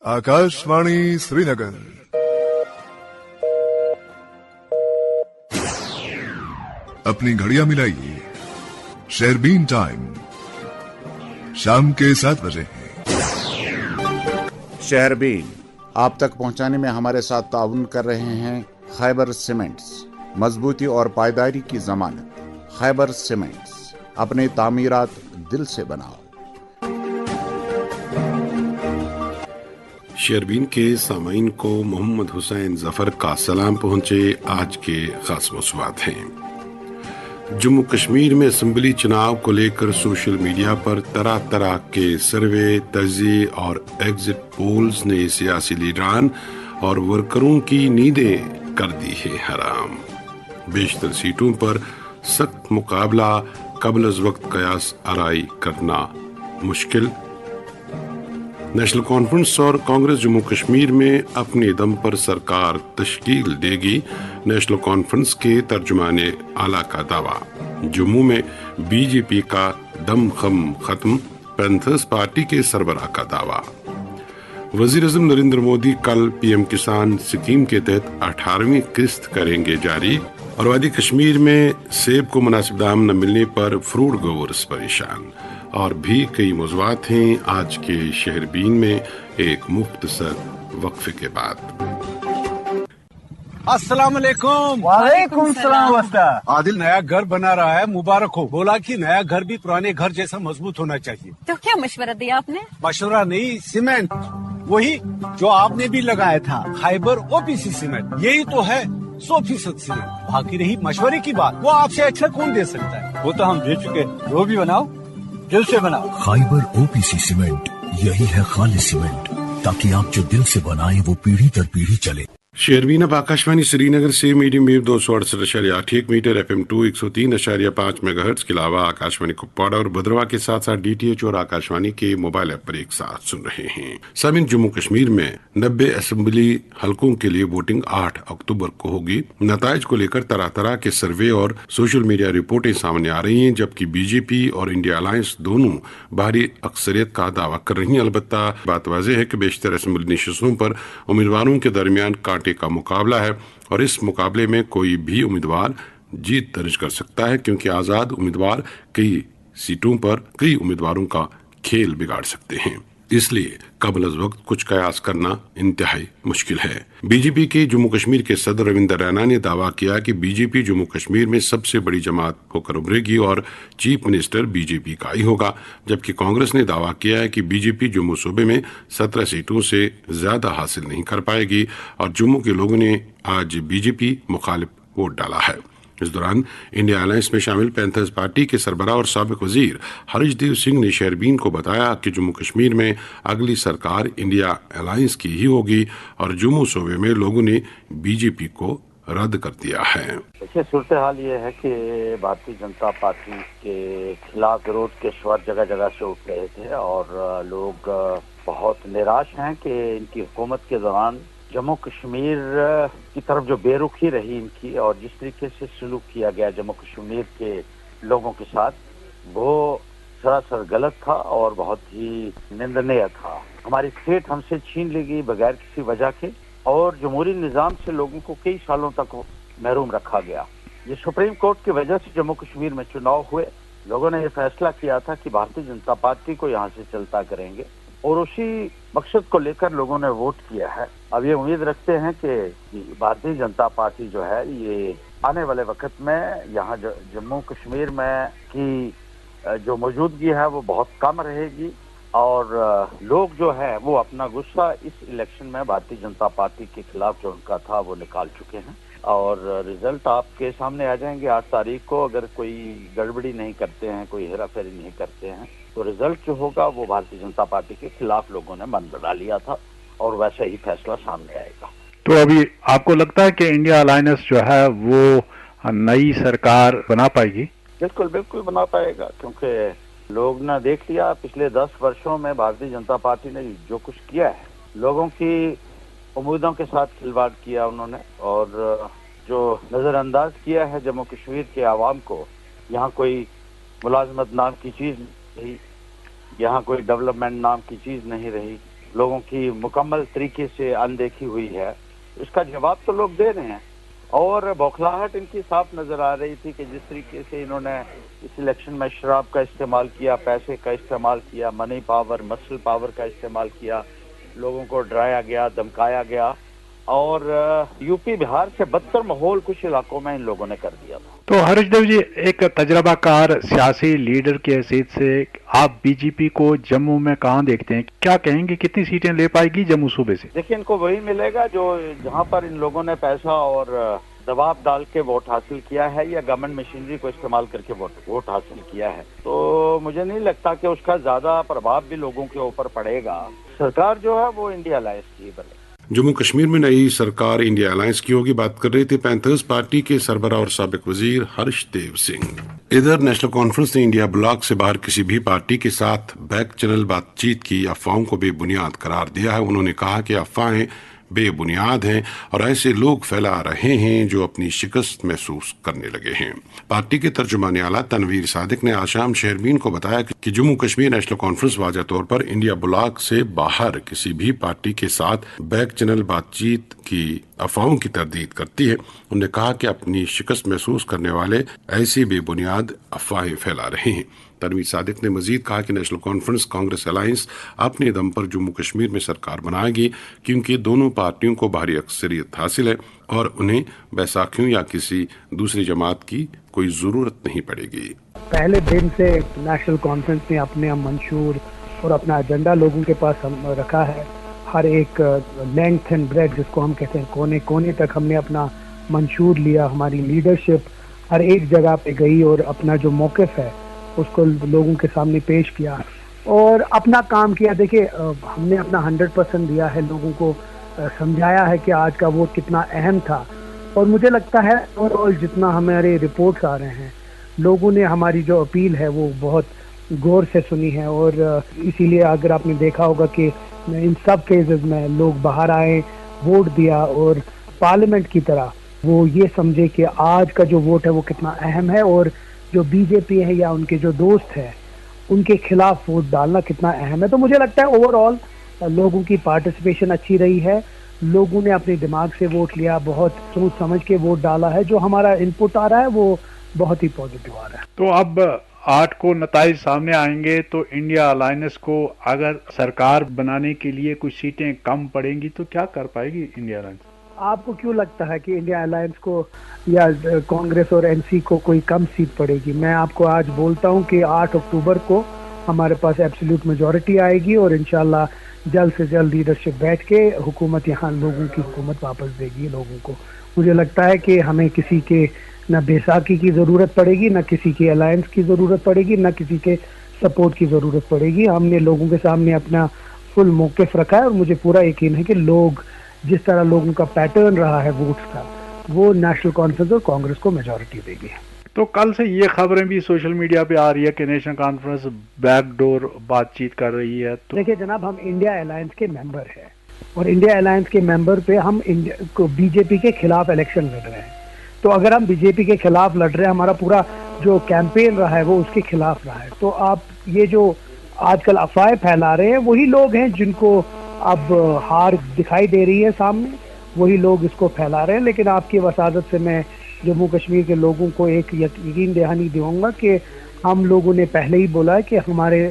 आकाशवाणी श्रीनगर। अपनी घड़ियां मिलाइए, शेरबीन टाइम शाम के 7 बजे है। शेरबीन आप तक पहुंचाने में हमारे साथ ताउन कर रहे हैं खैबर सीमेंट्स, मजबूती और पायदारी की जमानत। खैबर सीमेंट्स, अपने तामीरात दिल से बनाओ। शेरबीन के सामाइन को मोहम्मद हुसैन जफर का सलाम पहुंचे। आज के खास मौसूआत हैं। जम्मू कश्मीर में असेंबली चुनाव को लेकर सोशल मीडिया पर तरह तरह के सर्वे, तज्जिए और एग्जिट पोल्स ने सियासी लीडरान और वर्करों की नींदें कर दी है हराम। बेशतर सीटों पर सख्त मुकाबला, कबल अज वक्त कयास आराई करना मुश्किल। नेशनल कॉन्फ्रेंस और कांग्रेस जम्मू कश्मीर में अपने दम पर सरकार तश्कील देगी। नेशनल कॉन्फ्रेंस के तर्जुमाने आला का दावा। जम्मू में बीजेपी का दम खत्म, पैंथर्स पार्टी के सरबराह का दावा। वजीर-ए-आज़म नरेंद्र मोदी कल पीएम किसान स्कीम के तहत 18वीं किस्त करेंगे जारी। और वादी कश्मीर में सेब को मुनासिब दाम न मिलने पर फ्रूट ग्रोवर्स परेशान। और भी कई मौज़ूआत हैं आज के शेरबीन में, एक मुख्तसर वक्फे के बाद। अस्सलाम वालेकुम। वालेकुम सलाम। आदिल नया घर बना रहा है, मुबारक हो। बोला कि नया घर भी पुराने घर जैसा मजबूत होना चाहिए। तो क्या मशवरा दिया आपने? मशवरा नहीं, सीमेंट वही जो आपने भी लगाया था, खैबर ओपीसी सीमेंट। यही तो है 100% सीमेंट। बाकी रही मशवरे की बात, वो आपसे अच्छा कौन दे सकता है? वो तो हम दे चुके। वो भी बनाओ, दिल से बनाओ। खैबर ओपीसी सीमेंट, यही है खालिस सीमेंट, ताकि आप जो दिल से बनाएं वो पीढ़ी दर पीढ़ी चले। शेरबीन अब आकाशवाणी श्रीनगर से medium wave 268.81 metre, FM 2 103.5 megahertz के अलावा आकाशवाणी कुपवाड़ा और भद्रवा के साथ साथ DTH और आकाशवाणी के मोबाइल ऐप पर एक साथ सुन रहे हैं। सामिन, जम्मू कश्मीर में 90 असेंबली हलकों के लिए वोटिंग 8 अक्टूबर को होगी। नताइज को लेकर तरह तरह के सर्वे और सोशल मीडिया रिपोर्टें सामने आ रही हैं, जबकि बीजेपी और इंडिया अलायंस दोनों भारी अक्सरियत का दावा कर रही हैं। अलबत्ता बात वाज़ेह है कि बेशतर असेंबली नशिस्तों पर उम्मीदवारों के दरमियान कांटे का मुकाबला है और इस मुकाबले में कोई भी उम्मीदवार जीत दर्ज कर सकता है, क्योंकि आजाद उम्मीदवार कई सीटों पर कई उम्मीदवारों का खेल बिगाड़ सकते हैं। इसलिए कबल अज वक्त कुछ कयास करना इंतहाई मुश्किल है। बीजेपी के जम्मू कश्मीर के सदर रविंदर रैना ने दावा किया कि बीजेपी जम्मू कश्मीर में सबसे बड़ी जमात होकर उभरेगी और चीफ मिनिस्टर बीजेपी का ही होगा, जबकि कांग्रेस ने दावा किया है कि बीजेपी जम्मू सूबे में 17 सीटों से ज्यादा हासिल नहीं कर पाएगी और जम्मू के लोगों ने आज बीजेपी मुखालिफ वोट डाला है। इस दौरान इंडिया अलायंस में शामिल पैंथर्स पार्टी के सरबराह और साबिक वजीर हरीशदेव सिंह ने शेरबीन को बताया कि जम्मू कश्मीर में अगली सरकार इंडिया अलायंस की ही होगी और जम्मू सूबे में लोगों ने बीजेपी को रद्द कर दिया है। देखिए, सूरत हाल ये है कि भारतीय जनता पार्टी के खिलाफ विरोध के स्वर जगह जगह से उठ रहे थे और लोग बहुत निराश हैं कि इनकी हुकूमत के दौरान जम्मू कश्मीर की तरफ जो बेरुखी रही इनकी और जिस तरीके से सलूक किया गया जम्मू कश्मीर के लोगों के साथ, वो सरासर गलत था और बहुत ही निंदनीय था। हमारी स्टेट हमसे छीन ली गई बगैर किसी वजह के और जमहूरी निज़ाम से लोगों को कई सालों तक महरूम रखा गया। ये सुप्रीम कोर्ट की वजह से जम्मू कश्मीर में चुनाव हुए। लोगों ने ये फैसला किया था कि भारतीय जनता पार्टी को यहाँ से चलता करेंगे और उसी मकसद को लेकर लोगों ने वोट किया है। अब ये उम्मीद रखते हैं कि भारतीय जनता पार्टी जो है ये आने वाले वक्त में यहाँ जम्मू कश्मीर में की जो मौजूदगी है वो बहुत कम रहेगी और लोग जो है वो अपना गुस्सा इस इलेक्शन में भारतीय जनता पार्टी के खिलाफ जो उनका था वो निकाल चुके हैं और रिजल्ट आपके सामने आ जाएंगे 8 तारीख को। अगर कोई गड़बड़ी नहीं करते हैं, कोई हेराफेरी नहीं करते हैं, तो रिजल्ट जो होगा वो भारतीय जनता पार्टी के खिलाफ लोगों ने मन बना लिया था और वैसा ही फैसला सामने आएगा। तो अभी आपको लगता है कि इंडिया अलायंस जो है वो नई सरकार बना पाएगी? बिल्कुल बिल्कुल बना पाएगा, क्योंकि लोग ने देख लिया पिछले 10 वर्षों में भारतीय जनता पार्टी ने जो कुछ किया है, लोगों की उम्मीदों के साथ खिलवाड़ किया उन्होंने और जो नज़रअंदाज किया है जम्मू कश्मीर के आवाम को। यहाँ कोई मुलाजमत नाम की चीज़ नहीं रही, यहाँ कोई डेवलपमेंट नाम की चीज़ नहीं रही। لوگوں کی مکمل طریقے سے اندیکھی ہوئی ہے، اس کا جواب تو لوگ دے رہے ہیں، اور بوکھلاہٹ ان کی صاف نظر آ رہی تھی کہ جس طریقے سے انہوں نے اس الیکشن میں شراب کا استعمال کیا، پیسے کا استعمال کیا، منی پاور، مسل پاور کا استعمال کیا، لوگوں کو ڈرایا گیا، دھمکایا گیا، اور یو پی بہار سے بدتر ماحول کچھ علاقوں میں ان لوگوں نے کر دیا تھا۔ تو ہریش دیو جی، ایک تجربہ کار سیاسی لیڈر کی حیثیت سے آپ بی جے پی کو جموں میں کہاں دیکھتے ہیں؟ کیا کہیں گے کتنی سیٹیں لے پائے گی جموں صوبے سے؟ دیکھیں، ان کو وہی ملے گا جو جہاں پر ان لوگوں نے پیسہ اور دباؤ ڈال کے ووٹ حاصل کیا ہے یا گورنمنٹ مشینری کو استعمال کر کے ووٹ حاصل کیا ہے، تو مجھے نہیں لگتا کہ اس کا زیادہ پربھاؤ بھی لوگوں کے اوپر پڑے گا۔ سرکار جو ہے وہ انڈیا الائنس کی بنے۔ جموں کشمیر میں نئی سرکار انڈیا الائنس کی ہوگی، بات کر رہے تھے پینتھرز پارٹی کے سربراہ اور سابق وزیر ہرش دیو سنگھ۔ ادھر نیشنل کانفرنس نے انڈیا بلاک سے باہر کسی بھی پارٹی کے ساتھ بیک چینل بات چیت کی افواہوں کو بے بنیاد قرار دیا ہے۔ انہوں نے کہا کہ افواہیں بے بنیاد ہیں اور ایسے لوگ پھیلا رہے ہیں جو اپنی شکست محسوس کرنے لگے ہیں۔ پارٹی کے ترجمان اعلیٰ تنویر صادق نے آج شام شہربین کو بتایا کہ جموں کشمیر نیشنل کانفرنس واضح طور پر انڈیا بلاک سے باہر کسی بھی پارٹی کے ساتھ بیک چینل بات چیت کی افواہوں کی تردید کرتی ہے۔ انہوں نے کہا کہ اپنی شکست محسوس کرنے والے ایسی بے بنیاد افواہیں پھیلا رہے ہیں۔ تنویر صادق نے مزید کہا کہ نیشنل کانفرنس کانگریس الائنس اپنے دم پر جموں کشمیر میں سرکار بنائے گی، کیونکہ دونوں پارٹیوں کو بھاری اکثریت حاصل ہے اور انہیں بیساکھیوں یا کسی دوسری جماعت کی کوئی ضرورت نہیں پڑے گی۔ پہلے دن سے نیشنل کانفرنس نے اپنے منشور اور اپنا ایجنڈا لوگوں کے پاس رکھا ہے۔ ہر ایک لینتھ اینڈ بریڈ جس کو ہم کہتے ہیں، کونے کونے تک ہم نے اپنا منشور لیا۔ ہماری لیڈرشپ ہر ایک جگہ پہ گئی اور اپنا جو موقف ہے اس کو لوگوں کے سامنے پیش کیا اور اپنا کام کیا۔ دیکھیں، ہم نے اپنا 100% دیا ہے، لوگوں کو سمجھایا ہے کہ آج کا ووٹ کتنا اہم تھا، اور مجھے لگتا ہے اوور آل جتنا ہمارے رپورٹس آ رہے ہیں، لوگوں نے ہماری جو اپیل ہے وہ بہت غور سے سنی ہے، اور اسی لیے اگر آپ نے دیکھا ہوگا کہ ان سب کیسز میں لوگ باہر آئے، ووٹ دیا، اور پارلیمنٹ کی طرح وہ یہ سمجھے کہ آج کا جو ووٹ ہے وہ کتنا اہم ہے، اور جو بی جے پی ہے یا ان کے جو دوست ہیں ان کے خلاف ووٹ ڈالنا کتنا اہم ہے۔ تو مجھے لگتا ہے اوور آل لوگوں کی پارٹیسپیشن اچھی رہی ہے، لوگوں نے اپنے دماغ سے ووٹ لیا، بہت سوچ سمجھ کے ووٹ ڈالا ہے، جو ہمارا انپٹ آ رہا ہے وہ بہت ہی پازیٹیو آ رہا ہے۔ تو اب 8 کو نتائج سامنے آئیں گے، تو انڈیا الائنس کو اگر سرکار بنانے کے لیے کچھ سیٹیں کم پڑیں گی تو کیا کر پائے گی انڈیا الائنس؟ آپ کو کیوں لگتا ہے کہ انڈیا الائنس کو یا کانگریس اور این سی کو کوئی کم سیٹ پڑے گی؟ میں آپ کو آج بولتا ہوں کہ 8 اکتوبر کو ہمارے پاس ایبسلیوٹ میجورٹی آئے گی، اور انشاءاللہ جلد سے جلد لیڈرشپ بیٹھ کے حکومت یہاں لوگوں کی حکومت واپس دے گی لوگوں کو۔ مجھے لگتا ہے کہ ہمیں کسی کے نہ بیساکھی کی ضرورت پڑے گی، نہ کسی کے الائنس کی ضرورت پڑے گی، نہ کسی کے سپورٹ کی ضرورت پڑے گی۔ ہم نے لوگوں کے سامنے اپنا فل موقف رکھا ہے، اور مجھے پورا یقین ہے کہ لوگ جس طرح لوگوں کا پیٹرن رہا ہے ووٹس کا، وہ نیشنل کانفرنس اور کانگریس کو میجورٹی دے گی۔ تو کل سے یہ خبریں بھی سوشل میڈیا پہ آ رہی ہے کہ نیشنل کانفرنس بیک ڈور بات چیت کر رہی ہے۔ تو دیکھیں جناب، ہم انڈیا الائنس کے ممبر ہیں، اور انڈیا الائنس کے ممبر پہ ہم بی جے پی کے خلاف الیکشن لڑ رہے ہیں۔ تو اگر ہم بی جے پی کے خلاف لڑ رہے ہیں، ہمارا پورا جو کیمپین رہا ہے وہ اس کے خلاف رہا ہے، تو آپ یہ جو آج کل افواہیں پھیلا رہے ہیں وہی لوگ ہیں جن کو اب ہار دکھائی دے رہی ہے سامنے، وہی لوگ اس کو پھیلا رہے ہیں۔ لیکن آپ کی وساطت سے میں جموں کشمیر کے لوگوں کو ایک یقین دہانی دوں گا کہ ہم لوگوں نے پہلے ہی بولا ہے کہ ہمارے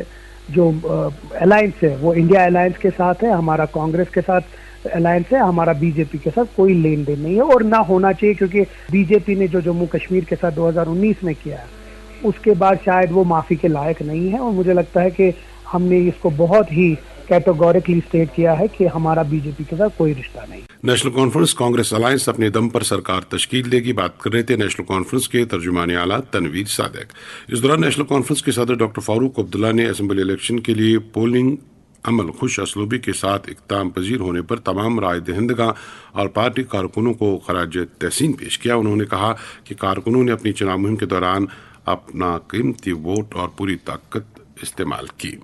جو الائنس ہے وہ انڈیا الائنس کے ساتھ ہے، ہمارا کانگریس کے ساتھ الائنس ہے، ہمارا بی جے پی کے ساتھ کوئی لین دین نہیں ہے، اور نہ ہونا چاہیے، کیونکہ بی جے پی نے جو جموں کشمیر کے ساتھ 2019 میں کیا ہے اس کے بعد شاید وہ معافی کے لائق نہیں ہے، اور مجھے لگتا ہے کہ ہم نے اس کو بہت ہی کیٹیگوریکلی اسٹیٹ کیا ہے کہ ہمارا بی جے پی کے ساتھ کوئی رشتہ نہیں۔ نیشنل کانفرنس کانگریس الائنس اپنے دم پر سرکار تشکیل دے گی، بات کر رہے تھے نیشنل کانفرنس کے ترجمان اعلیٰ تنویر صادق۔ اس دوران نیشنل کانفرنس کے صدر ڈاکٹر فاروق عبداللہ نے اسمبلی الیکشن کے لیے پولنگ عمل خوش اسلوبی کے ساتھ اقدام پذیر ہونے پر تمام رائے دہندگان اور پارٹی کارکنوں کو خراج تحسین پیش کیا۔ انہوں نے کہا کہ کارکنوں نے اپنی چناو مہم کے دوران اپنا قیمتی ووٹ اور پوری طاقت استعمال کی۔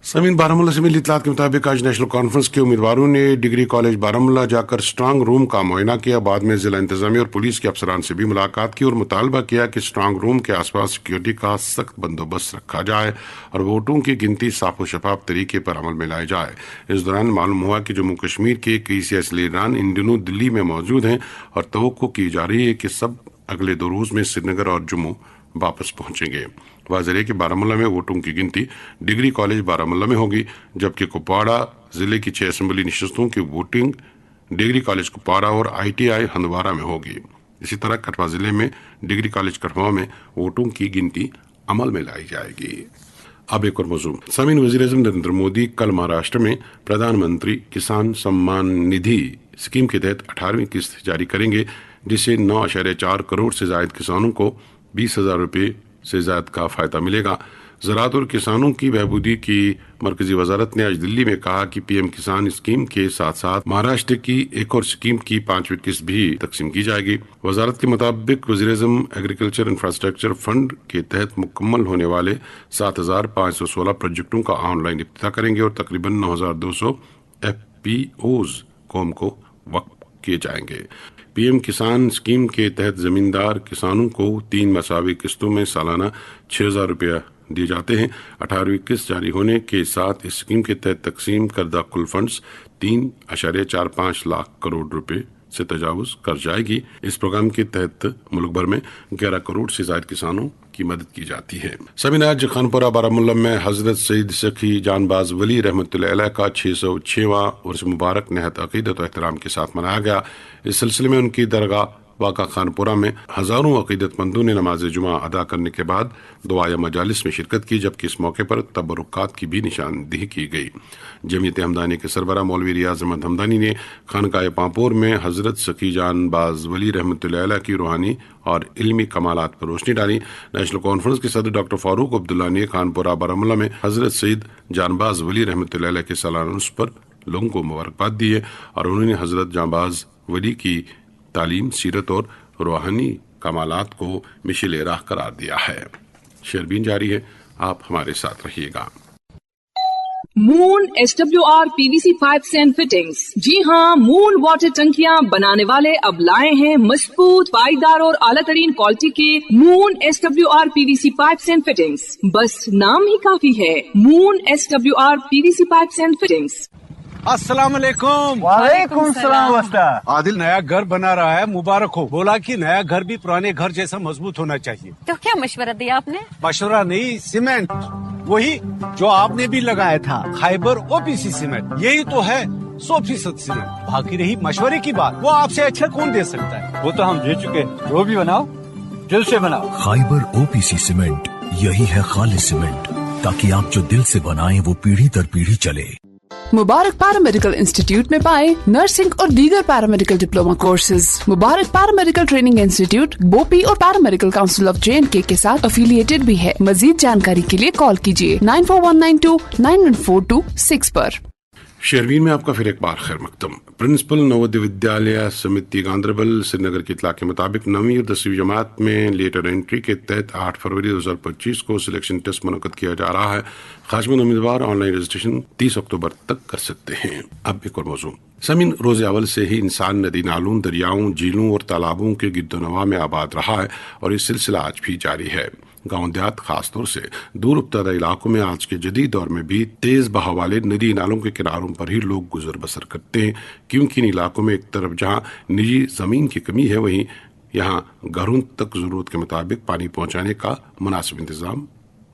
समीन बारामूला से मिली इत्तलात के मुताबिक आज नेशनल कॉन्फ्रेंस के उम्मीदवारों ने डिग्री कॉलेज बारामूला जाकर स्ट्रांग रूम का मुआयना किया। बाद में जिला इंतजामिया और पुलिस के अफसरान से भी मुलाकात की और मुतालबा किया कि स्ट्रांग रूम के आसपास सिक्योरिटी का सख्त बंदोबस्त रखा जाए और वोटों की गिनती साफ और शफाफ तरीके पर अमल में लाई जाए। इस दौरान मालूम हुआ कि जम्मू कश्मीर के कई सियासी लीडरान इन दिनों दिल्ली में मौजूद हैं और तवक्को की जा रही है कि सब अगले 2 रोज में श्रीनगर और जम्मू वापस पहुंचेंगे। वाज़ेह है कि बारामूला में वोटों की गिनती डिग्री कॉलेज बारामूला में होगी, जबकि कुपवाड़ा जिले की 6 असेंबली नशस्तों की वोटिंग डिग्री कॉलेज कुपवाड़ा और ITI हंदवारा में होगी। इसी तरह कठुआ जिले में डिग्री कॉलेज कठुआ में वोटों की गिनती अमल में लाई जाएगी। अब एक और मौजूद। सामीन, वज़ीर-ए-आज़म नरेंद्र मोदी कल महाराष्ट्र में प्रधानमंत्री किसान सम्मान निधि स्कीम के तहत 18वीं किस्त जारी करेंगे, जिससे 9.4 करोड़ से ज्यादा किसानों को 20,000 रुपये से ज्यादा का फायदा मिलेगा। ज़राअत और किसानों की बहबूदी की मरकजी वजारत ने आज दिल्ली में कहा कि PM किसान स्कीम के साथ साथ महाराष्ट्र की एक और स्कीम की 5वीं किस्त भी तकसीम की जाएगी। वजारत के मुताबिक वज़ीर-ए-आज़म एग्रीकल्चर इंफ्रास्ट्रक्चर फंड के तहत मुकम्मल होने वाले 7,516 प्रोजेक्टों का ऑनलाइन इफ्तिताह करेंगे और तकरीबन 9,200 FPOs कौम को वक्फ किए जाएंगे। PM किसान स्कीम के तहत जमींदार किसानों को 3 मसावी किस्तों में सालाना 6,000 रुपया दिए जाते हैं। 18वीं किस्त जारी होने के साथ इस स्कीम के तहत तकसीम करदा कुल फंड्स 3.45 लाख करोड़ रुपए से तजावुज कर जाएगी। इस प्रोग्राम के तहत मुल्क भर में 11 करोड़ से ज्यादा किसानों की मदद की जाती है। समीन, आज खानपुरा बारामूला में हजरत सईद सखी जानबाज वली रहमतुल्लाह अलैह का 606वां उर्स मुबारक नहायत अकीदत और एहतराम के साथ मनाया गया। इस सिलसिले में उनकी दरगाह वाक़ा खानपुरा में हजारों अकीदतमंदों ने नमाज जुमा अदा करने के बाद दुआ या मजालिस में शिरकत की, जबकि इस मौके पर तबरुकात की भी निशानदेही की गई। जमीयत हमदानी के सरबराह मौलवी रियाज अहमद हमदानी ने खानकाए पांपोर में हजरत सखी जानबाज वली रहमतुल्लाह अलैह की रूहानी और इल्मी कमालात पर रोशनी डाली। नेशनल कॉन्फ्रेंस के सदर डॉक्टर फारूक अब्दुल्ला ने खानपुरा बारामूला में हजरत सईद जानबाज वली रहमतुल्लाह अलैह के सालाना उर्स पर लोगों को मुबारकबाद दी है और उन्होंने हजरत जानबाज वली की तालीम, सीरत और रूहानी कमालात को मिशेल राह करार दिया है। शेरबीन जारी है, आप हमारे साथ रहिएगा। Moon SWR PVC pipes and fittings. जी हाँ, मून वाटर टंकियाँ बनाने वाले अब लाए हैं मजबूत, पाईदार और आला तरीन क्वालिटी के moon SWR PVC pipes and fittings. बस नाम ही काफी है, moon SWR PVC pipes and fittings. अस्सलाम वालेकुम। वालेकुम सलाम। आदिल नया घर बना रहा है, मुबारक हो। बोला कि नया घर भी पुराने घर जैसा मजबूत होना चाहिए। तो क्या मशवरा दिया आपने? मशवरा नहीं, सीमेंट वही जो आपने भी लगाया था, खाइबर OPC सीमेंट। यही तो है 100% सीमेंट। बाकी रही मशवरे की बात, वो आपसे अच्छा कौन दे सकता है? वो तो हम दे चुके। वो भी बनाओ, दिल से बनाओ। खाइबर OPC सीमेंट, यही है खालिस सीमेंट, ताकि आप जो दिल से बनाएं वो पीढ़ी दर पीढ़ी चले। मुबारक पैरामेडिकल इंस्टीट्यूट में पाएं नर्सिंग और दीगर पैरामेडिकल डिप्लोमा कोर्सेज। मुबारक पैरामेडिकल ट्रेनिंग इंस्टीट्यूट बोपी और पैरामेडिकल काउंसिल ऑफ JNK के साथ अफिलिएटेड भी है। मजीद जानकारी के लिए कॉल कीजिए 9419291426 पर। शेरवीन में आपका फिर एक बार खैर मकदम। प्रिंसिपल नवोदय विद्यालय समिति गांधरबल श्रीनगर की इतला के मुताबिक 9वीं और 10वीं जमात में लेटर एंट्री के तहत 8 फरवरी 2025 को सिलेक्शन टेस्ट मुनक्कद किया जा रहा है। खासमन उम्मीदवार ऑनलाइन रजिस्ट्रेशन 30 अक्टूबर तक कर सकते हैं। अब एक और मौजूद। समीन, रोज़े अवल से ही इंसान नदी नालों, दरियाओं, झीलों और तालाबों के गिरदोनवा में आबाद रहा है और ये सिलसिला आज भी जारी है। गांव देहात खासतौर से दूर उपतदा इलाकों में आज के जदीद दौर में भी तेज बहाव वाले नदी नालों के किनारों पर ही लोग गुजर बसर करते हैं, क्योंकि इन इलाकों में एक तरफ जहां निजी जमीन की कमी है, वहीं यहाँ घरों तक जरूरत के मुताबिक पानी पहुंचाने का मुनासिब इंतजाम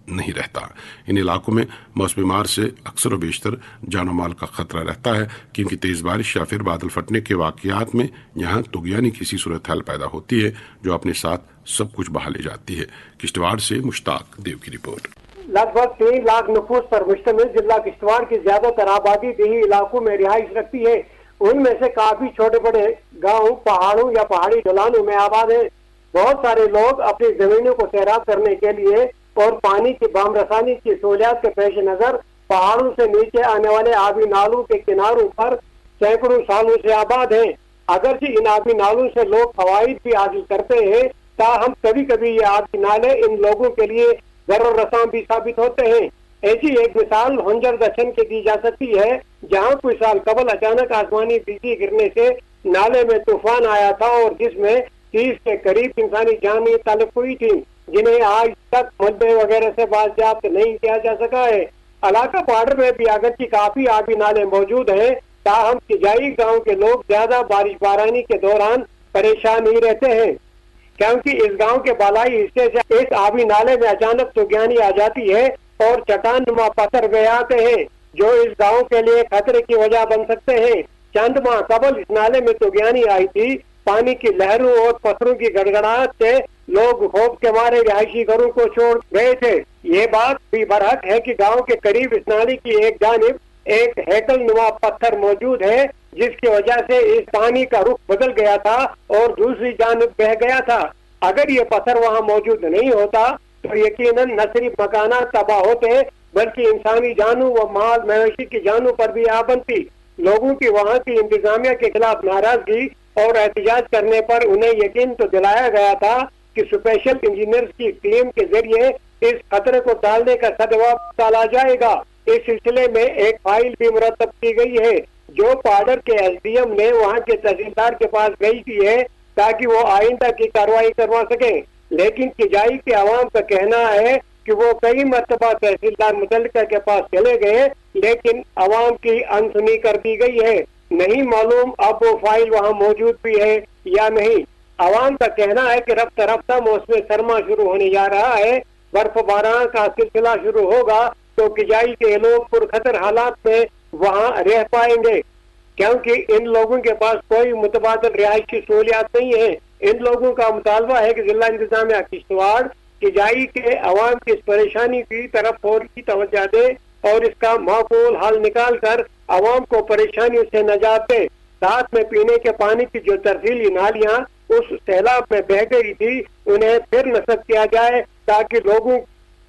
नहीं रहता। इन इलाकों में मौसमी मार से अक्सर और बेशतर जानो माल का खतरा रहता है, क्योंकि तेज बारिश या फिर बादल फटने के वाकयात में यहाँ तुगयानी किसी सूरत हाल पैदा होती है जो अपने साथ सब कुछ बहा ले जाती है। किश्तवाड़ से मुश्ताक देव की रिपोर्ट। लगभग 3 लाख नफूस पर मुश्तमिल जिला किश्तवाड़ की ज्यादातर आबादी देही इलाकों में रिहाइश रखती है। उनमें से काफी छोटे बड़े गाँव पहाड़ों या पहाड़ी ढलानों में आबाद है। बहुत सारे लोग अपनी जमीनों को सैराब करने के लिए और पानी की बामरसानी की सहूलियत के पेश नजर पहाड़ों से नीचे आने वाले आबी नालों के किनारों पर सैकड़ों सालों से आबाद हैं। अगरचे इन आबी नालों से लोग फवाइद भी हासिल करते हैं, ताहम कभी कभी ये आबी नाले इन लोगों के लिए ज़रूर रसां भी साबित होते हैं। ایسی ایک مثال ہنجر دشن کی دی جا سکتی ہے، جہاں کچھ سال قبل اچانک آسمانی بجلی گرنے سے نالے میں طوفان آیا تھا اور جس میں 30 کے قریب انسانی جانیں تلف ہوئی تھی، جنہیں آج تک ملبے وغیرہ سے بازیافت نہیں کیا جا سکا ہے۔ علاقہ پاڑر میں بھی اگرچہ کافی آبی نالے موجود ہیں، تاہم کجائی گاؤں کے لوگ زیادہ بارش بارانی کے دوران پریشان ہی رہتے ہیں، کیونکہ اس گاؤں کے بالائی حصے سے اس آبی نالے میں اچانک سوگیانی آ جاتی ہے اور چٹان نما پتھر بہ آتے ہیں جو اس گاؤں کے لیے خطرے کی وجہ بن سکتے ہیں۔ چند ماہ قبل اس نالے میں سوگیانی آئی تھی، پانی کی لہروں اور پتھروں کی گڑگڑاہٹ سے لوگ خوف کے مارے رہائشی گھروں کو چھوڑ گئے تھے۔ یہ بات بھی برحق ہے کہ گاؤں کے قریب اس نالی کی ایک جانب ایک ہیکل نما پتھر موجود ہے، جس کی وجہ سے اس پانی کا رخ بدل گیا تھا اور دوسری جانب بہ گیا تھا۔ اگر یہ پتھر وہاں موجود نہیں ہوتا تو یقیناً نہ صرف مکانات تباہ ہوتے بلکہ انسانی جانوں و مال مویشی کی جانوں پر بھی آ بنتی۔ لوگوں کی وہاں کی انتظامیہ کے خلاف ناراضگی اور احتجاج کرنے پر انہیں یقین تو دلایا گیا تھا کہ اسپیشل انجینئرز کی ٹیم کے ذریعے اس خطرے کو ٹالنے کا سدوا ٹالا جائے گا۔ اس سلسلے میں ایک فائل بھی مرتب کی گئی ہے جو پاڈر کے ایس ڈی ایم نے وہاں کے تحصیلدار کے پاس بھیج دی ہے تاکہ وہ آئندہ کی کارروائی کروا سکیں، لیکن کجائی کے عوام کا کہنا ہے کہ وہ کئی مرتبہ تحصیلدار متعلقہ کے پاس چلے گئے لیکن عوام کی انسنی کر دی گئی ہے۔ نہیں معلوم اب وہ فائل وہاں موجود بھی ہے یا نہیں۔ عوام کا کہنا ہے کہ رفتہ رفتہ موسم سرما شروع ہونے جا رہا ہے، برف باران کا سلسلہ شروع ہوگا تو کجائی کے لوگ پرخطر حالات میں وہاں رہ پائیں گے، کیونکہ ان لوگوں کے پاس کوئی متبادل رہائشی سہولیات نہیں ہے۔ ان لوگوں کا مطالبہ ہے کہ ضلع انتظامیہ کشتواڑ کجائی کے عوام کی اس پریشانی کی طرف فوری توجہ دے اور اس کا معقول حل نکال کر عوام کو پریشانیوں سے نجات دے۔ ساتھ میں پینے کے پانی کی جو ترسیلی نالیاں اس سیلاب میں بہ گئی تھی انہیں پھر نصب کیا جائے تاکہ لوگوں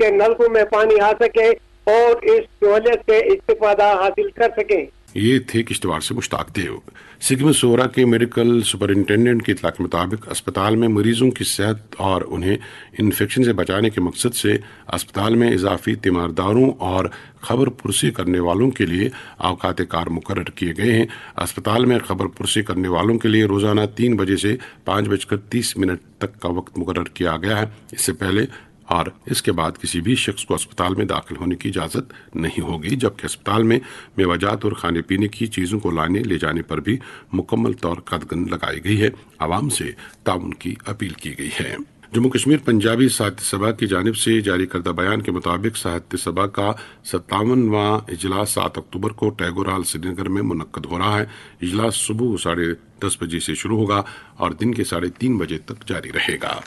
کے نلکوں میں پانی آ سکے اور اس سہولت سے استفادہ حاصل کر سکیں۔ یہ تھے کشتواڑ سے مشتاق دیو۔ سگم سورا کے میڈیکل سپرنٹینڈنٹ کی اطلاع کے مطابق اسپتال میں مریضوں کی صحت اور انہیں انفیکشن سے بچانے کے مقصد سے اسپتال میں اضافی تیمارداروں اور خبر پرسی کرنے والوں کے لیے اوقات کار مقرر کیے گئے ہیں۔ اسپتال میں خبر پرسی کرنے والوں کے لیے روزانہ 3 بجے سے 5:30 تک کا وقت مقرر کیا گیا ہے۔ اس سے پہلے اور اس کے بعد کسی بھی شخص کو اسپتال میں داخل ہونے کی اجازت نہیں ہوگی، جبکہ اسپتال میں میوہ جات اور کھانے پینے کی چیزوں کو لانے لے جانے پر بھی مکمل طور قدغن لگائی گئی ہے۔ عوام سے تعاون کی اپیل کی گئی ہے۔ جموں کشمیر پنجابی ساہتیہ سبھا کی جانب سے جاری کردہ بیان کے مطابق ساہتیہ سبھا کا 57واں اجلاس 7 اکتوبر کو ٹیگور ہال سری نگر میں منعقد ہو رہا ہے۔ اجلاس صبح 10:30 بجے سے شروع ہوگا اور دن کے 3:30 بجے تک جاری رہے گا۔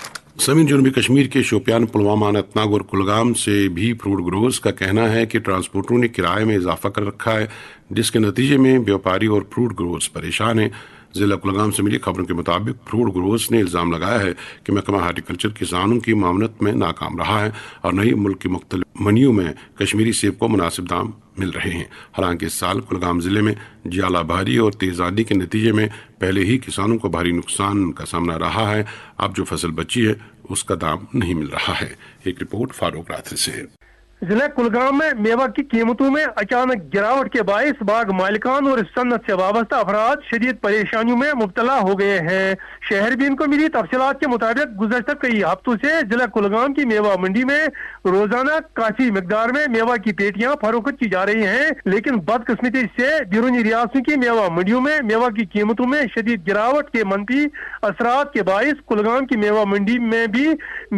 سمیع جنوبی کشمیر کے شوپیان، پلوامہ، اننت ناگ اور کلگام سے بھی فروٹ گروورز کا کہنا ہے کہ ٹرانسپورٹروں نے کرائے میں اضافہ کر رکھا ہے، جس کے نتیجے میں بیوپاری اور فروٹ گروورز پریشان ہیں۔ ضلع کلگام سے ملی خبروں کے مطابق فروٹ گروورز نے الزام لگایا ہے کہ محکمہ ہارٹیکلچر کسانوں کی معاونت میں ناکام رہا ہے اور نہ ہی ملک کی مختلف منڈیوں میں کشمیری سیب کو مناسب دام مل رہے ہیں۔ حالانکہ اس سال کلگام ضلع میں جالا باری اور تیز آندھی کے نتیجے میں پہلے ہی کسانوں کو بھاری نقصان کا سامنا رہا ہے۔ اب جو فصل بچی ہے اس کا دام نہیں مل رہا ہے۔ ایک رپورٹ فاروق راتھر سے۔ ضلع کلگام میں میوہ کی قیمتوں میں اچانک گراوٹ کے باعث باغ مالکان اور صنعت سے وابستہ افراد شدید پریشانیوں میں مبتلا ہو گئے ہیں۔ شہربین کو ملی تفصیلات کے مطابق گزشتہ کئی ہفتوں سے ضلع کلگام کی میوہ منڈی میں روزانہ کافی مقدار میں میوہ کی پیٹیاں فروخت کی جا رہی ہیں، لیکن بدقسمتی سے بیرونی ریاستوں کی میوہ منڈیوں میں میوہ کی قیمتوں میں شدید گراوٹ کے منفی اثرات کے باعث کلگام کی میوہ منڈی میں بھی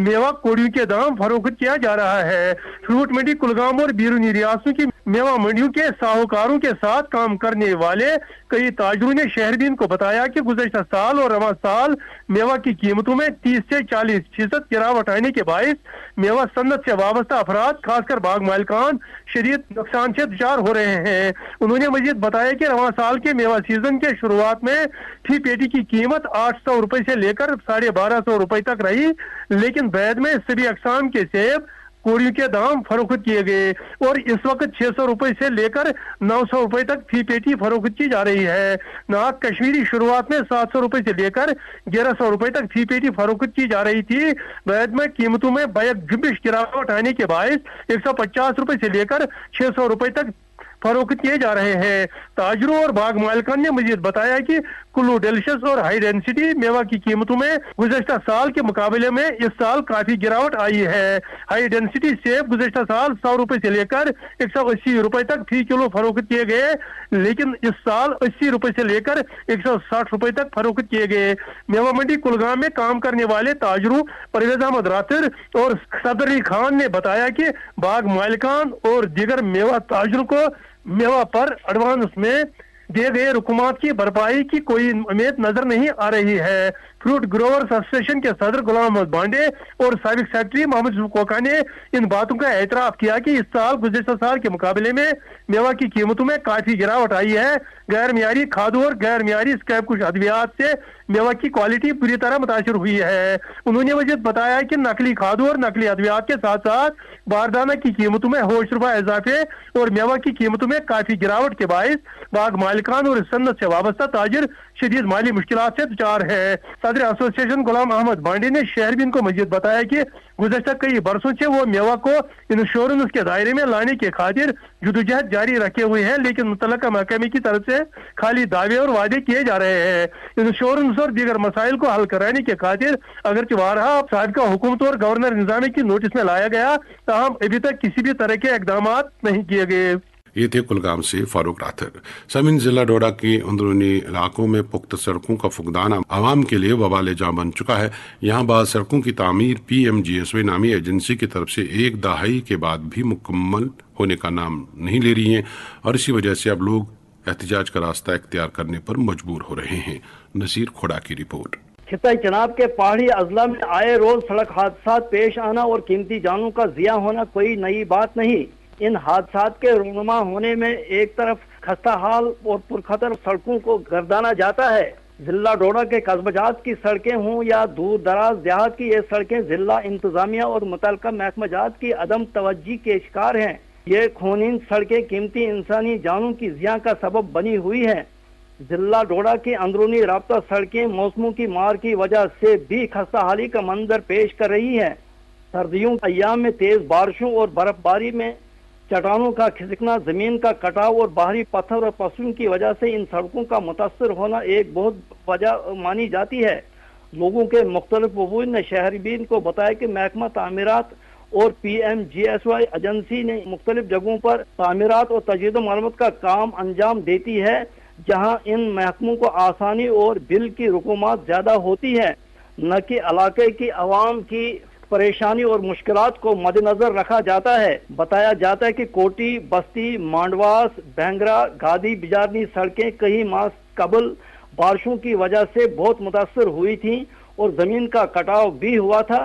میوہ کوڑیوں کے دام فروخت کیا جا رہا ہے۔ فروٹ منڈی کلگام اور بیرونی ریاستوں کی میوہ منڈیوں کے ساہوکاروں کے ساتھ کام کرنے والے کئی تاجروں نے شہربین کو بتایا کہ گزشتہ سال اور رواں سال میوہ کی قیمتوں میں 30 سے 40% گراوٹ آنے کے باعث میوہ صنعت سے وابستہ افراد خاص کر باغ مالکان شدید نقصان سے دچار ہو رہے ہیں۔ انہوں نے مزید بتایا کہ رواں سال کے میوہ سیزن کے شروعات میں فی پیٹی کی قیمت 800 روپے سے لے کر 1250 روپے تک رہی، لیکن بعد میں سبھی اقسام کے سیب कोड़ियों के दाम फरोख्त किए गए और इस वक्त 600 रुपए से लेकर 900 रुपए तक फी पेटी फरोख्त की जा रही है। नाक कश्मीरी शुरुआत में 700 रुपए से लेकर 1100 रुपए तक फी पेटी फरोख्त की जा रही थी। बाद में कीमतों में बैक जुबिश गिरावट आने के बायस 150 रुपए से लेकर 600 रुपए तक फरोख्त किए जा रहे हैं। ताजरों और बाग मालिकान ने मजीद बताया कि कुल्लू डेलिशियस और हाई डेंसिटी मेवा की कीमतों में गुज़श्ता साल के मुकाबले में इस साल काफी गिरावट आई है। हाई डेंसिटी सेब गुज़श्ता साल 100 रुपए से लेकर 180 रुपए तक फी किलो फरोख्त किए गए, लेकिन इस साल 80 रुपए से लेकर 160 रुपए तक फरोख्त किए गए। मेवा मंडी कुलगाम में काम करने वाले ताजरों परवेज अहमद रातिर और सदर अली खान ने बताया कि बाग मालिकान और दीगर मेवा ताजरों को मेवा पर एडवांस में दिए गए रुकूमात की भरपाई की कोई उम्मीद नजर नहीं आ रही है। फ्रूट ग्रोवर्स एसोसिएशन के सदर गुलाम अहमद बांडे और साबिक सेक्रेटरी मोहम्मद यूसुफ कोका ने इन बातों का एतराफ किया कि इस साल गुज़श्ता साल के मुकाबले में मेवा की कीमतों में काफी गिरावट आई है। गैर मियारी खादों और गैर मियारी स्क्रैप कुछ अद्वियात से मेवा की क्वालिटी बुरी तरह मुतासिर हुई है। उन्होंने मजीद बताया कि नकली खादों और नकली अद्वियात के साथ साथ बारदाना की कीमतों में होश रुपा इजाफे और मेवा की कीमतों में काफी गिरावट के बायस बाग मालिकान और सन्नत से वाबस्ता ताजिर शदीद माली मुश्किलात से दुचार है। सदर एसोसिएशन गुलाम अहमद बांडी ने शहरबीन को मजीद बताया कि गुज़श्ता कई बरसों से वो मेवा को इंश्योरेंस के दायरे में लाने के खातिर जदोजहद जारी रखे हुए हैं, लेकिन मुतल्लिका महकमे की तरफ से खाली दावे और वादे किए जा रहे हैं। इंश्योरेंस और दीगर मसाइल को हल कराने के खातिर अगरचे वारहा साबिका हुकूमत और गवर्नर निजामी की नोटिस में लाया गया, ताहम अभी तक किसी भी तरह के इकदाम नहीं किए गए। ये थे कुलगाम से फारूक राथर। समीन जिला डोडा के अंदरूनी इलाकों में पुख्ता सड़कों का फुकदान आवाम के लिए वबाल जहाँ बन चुका है। यहाँ बाद सड़कों की तामीर PMGSY नामी एजेंसी की तरफ से एक दहाई के बाद भी मुकम्मल होने का नाम नहीं ले रही हैं और इसी वजह से अब लोग एहतजाज का रास्ता इख्तियार करने पर मजबूर हो रहे हैं। नसीर खोड़ा की रिपोर्ट। खिताई चनाब के पहाड़ी अजला में आए रोज सड़क हादसा पेश आना और कीमती जानों का जिया होना कोई नई बात नहीं। इन हादसात के रूनुमा होने में एक तरफ खस्ता हाल और पुरखतर सड़कों को गर्दाना जाता है। जिला डोडा के कस्बजात की सड़कें हों या दूर दराज देहात की ये सड़कें जिला इंतजामिया और मुतल्लिका महकमाजात की अदम तवज्जी के शिकार हैं। ये खूनीन सड़कें कीमती इंसानी जानों की जिया का सबब बनी हुई है। जिला डोडा की अंदरूनी राब्ता सड़कें मौसमों की मार की वजह से भी खस्ता हाली का मंजर पेश कर रही है। सर्दियों के अय्याम में तेज बारिशों और बर्फबारी में चट्टानों का खिसकना, जमीन का कटाव और बाहरी पत्थर और पशुओं की वजह से इन सड़कों का मुतासर होना एक बहुत वजह मानी जाती है। लोगों के मुख्तलिफ वजूह ने शहरीबीन को बताया कि महकमा तामीरात और PMGSY एजेंसी ने मुख्तलिफ जगहों पर तामीरात और तजदीद मरम्मत का काम अंजाम देती है, जहाँ इन महकमों को आसानी और बिल की रकूमात ज्यादा होती है, न कि इलाके की आवाम की परेशानी और मुश्किलात को मद्देनजर रखा जाता है। बताया जाता है कि कोटी, बस्ती, मांडवास, बैंगरा, गादी, बिजारनी सड़कें कई माह कबल बारिशों की वजह से बहुत मुतासर हुई थीं और जमीन का कटाव भी हुआ था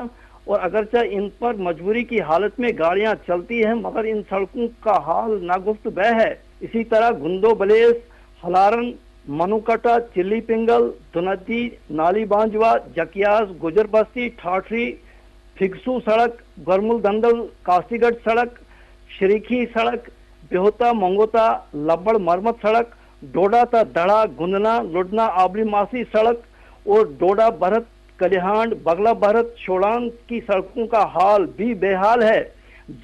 और अगरचे इन पर मजबूरी की हालत में गाड़ियां चलती हैं, मगर इन सड़कों का हाल नागुफ्त बह है। इसी तरह गुंदो बलेस, हलारन, मनुकटा, चिल्ली पिंगल, दुनदी, नाली बांजवा, जकियास, गुजर बस्ती, ठाठरी, फिगसू सड़क, गरमुल दंदल, कासीगढ़ सड़क, शरीखी सड़क, बेहोता मंगोता, लब्बड़ मरमत सड़क, डोडा ता दड़ा, गुंदना, लुडना, आबरी मासी सड़क और डोडा भरत, कलिहांड, बगला भरत, शोलान की सड़कों का हाल भी बेहाल है।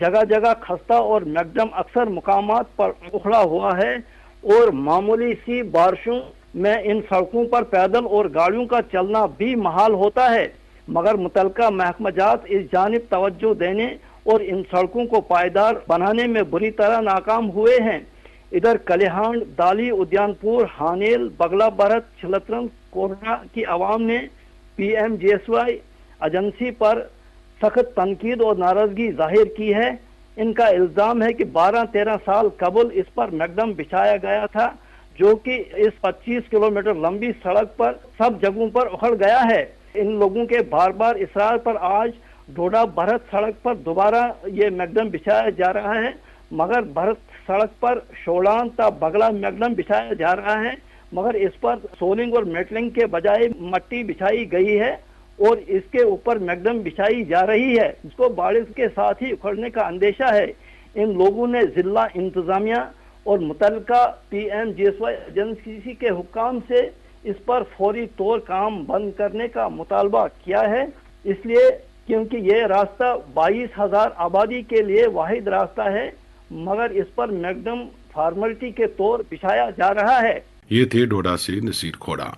जगह जगह खस्ता और मैकडम अक्सर मुकामात पर उखड़ा हुआ है और मामूली सी बारिशों में इन सड़कों पर पैदल और गाड़ियों का चलना भी महाल होता है, मगर मुतल्लिका महकमाजात इस जानिब तवज्जो देने और इन सड़कों को पायदार बनाने में बुरी तरह नाकाम हुए हैं। इधर कलिहांड, दाली, उद्यानपुर, हानेल, बगला भरत, छिलत्रन, कोरना की आवाम ने PMGSY एजेंसी पर सख्त तनकीद और नाराजगी जाहिर की है। इनका इल्जाम है कि 12-13 साल कबल इस पर मैकडम बिछाया गया था, जो कि इस 25 किलोमीटर लंबी सड़क पर सब जगहों पर उखड़ गया है। इन लोगों के बार बार इसरार पर आज डोडा भरत सड़क पर दोबारा ये मैकडम बिछाया जा रहा है, मगर भरत सड़क पर शोलान ता बगला मैकडम बिछाया जा रहा है, मगर इस पर सोलिंग और मेटलिंग के बजाय मट्टी बिछाई गई है اور اس کے اوپر میگڈم بچھائی جا رہی ہے، اس کو بارش کے ساتھ ہی اکھڑنے کا اندیشہ ہے۔ ان لوگوں نے ضلع انتظامیہ اور متعلقہ PMGSY ایجنسی کے حکام سے اس پر فوری طور کام بند کرنے کا مطالبہ کیا ہے، اس لیے کیونکہ یہ راستہ 22,000 آبادی کے لیے واحد راستہ ہے، مگر اس پر میگڈم فارملٹی کے طور بچھایا جا رہا ہے۔ یہ تھے ڈوڈا سے نصیر کھوڑا۔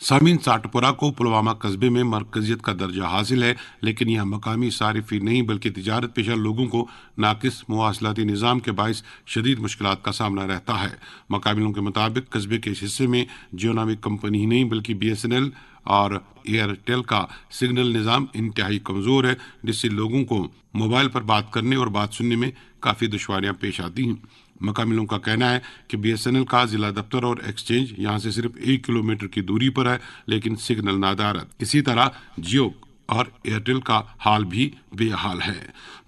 سامعین، ساٹپورہ کو پلوامہ قصبے میں مرکزیت کا درجہ حاصل ہے، لیکن یہاں مقامی صارفین نہیں بلکہ تجارت پیشہ لوگوں کو ناقص مواصلاتی نظام کے باعث شدید مشکلات کا سامنا رہتا ہے۔ مقابلوں کے مطابق قصبے کے اس حصے میں جیو نامی کمپنی ہی نہیں بلکہ BSNL اور ایئرٹیل کا سگنل نظام انتہائی کمزور ہے، جس سے لوگوں کو موبائل پر بات کرنے اور بات سننے میں کافی دشواریاں پیش آتی ہیں۔ مقامی کا کہنا ہے کہ BSNL کا ضلع دفتر اور ایکسچینج یہاں سے صرف 1 کلومیٹر کی دوری پر ہے، لیکن سگنل نادار ہے۔ اسی طرح جیو اور ایئرٹیل کا حال بھی بے حال ہے۔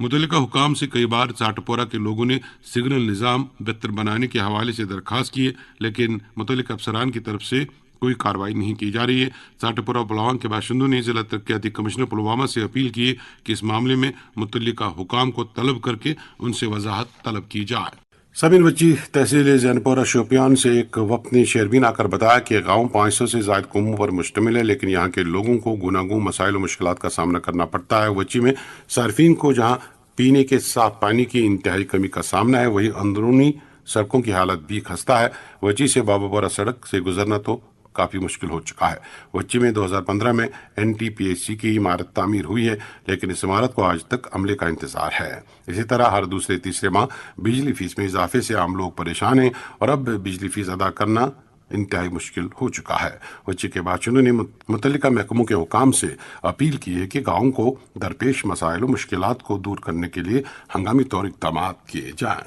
متعلقہ حکام سے کئی بار ساٹپورہ کے لوگوں نے سگنل نظام بہتر بنانے کے حوالے سے درخواست کی ہے، لیکن متعلقہ افسران کی طرف سے کوئی کارروائی نہیں کی جا رہی ہے۔ ساٹپورہ پلوامہ کے باشندوں نے ضلع ترقیاتی کمشنر پلوامہ سے اپیل کی ہے کہ اس معاملے میں متعلقہ حکام کو طلب کر کے ان سے وضاحت طلب کی جائے۔ سمین بچی تحصیل زینپورہ شوپیان سے ایک وقت نے شیربین آ کر بتایا کہ گاؤں 500 سے زائد قوموں پر مشتمل ہے، لیکن یہاں کے لوگوں کو گوناگون مسائل و مشکلات کا سامنا کرنا پڑتا ہے۔ وچی میں صارفین کو جہاں پینے کے صاف پانی کی انتہائی کمی کا سامنا ہے، وہی اندرونی سڑکوں کی حالت بھی خستہ ہے۔ وچی سے باباپورہ سڑک سے گزرنا تو کافی مشکل ہو چکا ہے۔ وچی میں 2015 میں NTPC کی عمارت تعمیر ہوئی ہے، لیکن اس عمارت کو آج تک عملے کا انتظار ہے۔ اسی طرح ہر دوسرے تیسرے ماہ بجلی فیس میں اضافے سے عام لوگ پریشان ہیں اور اب بجلی فیس ادا کرنا انتہائی مشکل ہو چکا ہے۔ وچی کے باشندوں نے متعلقہ محکموں کے حکام سے اپیل کی ہے کہ گاؤں کو درپیش مسائل و مشکلات کو دور کرنے کے لیے ہنگامی طور اقدامات کیے جائیں۔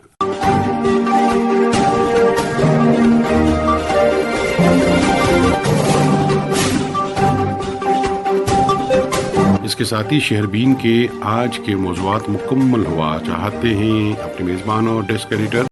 اس کے ساتھ ہی شہربین کے آج کے موضوعات مکمل ہوا۔ چاہتے ہیں اپنے میزبان اور ڈیسک ایڈیٹر